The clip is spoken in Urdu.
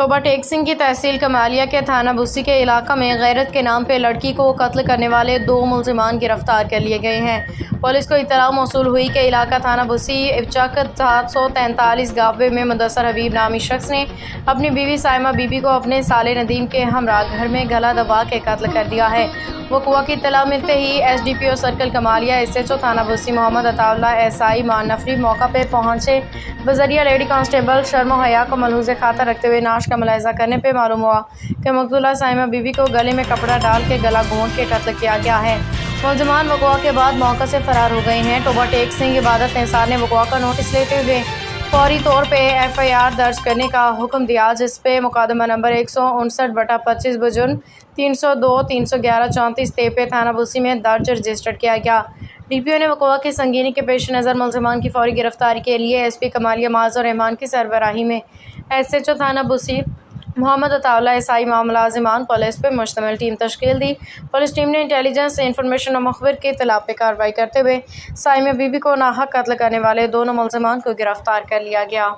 ٹوبہ ٹیک سنگھ کی تحصیل کمالیہ کے تھانہ بسی کے علاقہ میں غیرت کے نام پہ لڑکی کو قتل کرنے والے 2 ملزمان گرفتار کر لیے گئے ہیں۔ پولیس کو اطلاع موصول ہوئی کہ علاقہ تھانہ بسی چک 743 گاوے میں مدثر حبیب نامی شخص نے اپنی بیوی سائمہ بی بی کو اپنے سالے ندیم کے ہمراہ گھر میں گلا دبا کے قتل کر دیا ہے۔ وقوع کی اطلاع ملتے ہی S D P O circle Kamalia S H O تھانہ بسی محمد عطا اللہ ایس آئی مان نفری موقع پہ پہنچے۔ بذریعہ لیڈی کانسٹیبل شرم و حیا کو ملحوظ خاطر رکھتے ہوئے نعش کا ملاحظہ کرنے پہ معلوم ہوا کہ مقتولہ سائمہ بی بی کو گلے میں کپڑا ڈال کے گلا گھونٹ کے قتل کیا گیا ہے۔ ملزمان وقوع کے بعد موقع سے فرار ہو گئے ہیں۔ ٹوبہ ٹیک سنگھ عبادت نثار نے وقوع کا نوٹس لیتے ہوئے فوری طور پہ ایف آئی آر درج کرنے کا حکم دیا، جس پہ مقدمہ نمبر 159/25 بجرم 302-311-34 تے پہ تھانہ بسی میں درج رجسٹرڈ کیا گیا۔ ڈی پی او نے وقوع کی سنگینی کے پیش نظر ملزمان کی فوری گرفتاری کے لیے ایس پی کمالیہ معاذ الرحمان کی سربراہی میں ایس ایچ او تھانہ بسی محمد عطا اللہ ایس آئی ملازمان پولیس پہ مشتمل ٹیم تشکیل دی۔ پولیس ٹیم نے انٹیلیجنس انفارمیشن اور مخبر کی اطلاع پہ کارروائی کرتے ہوئے سائمہ بی بی کو ناحق قتل کرنے والے دونوں ملزمان کو گرفتار کر لیا گیا۔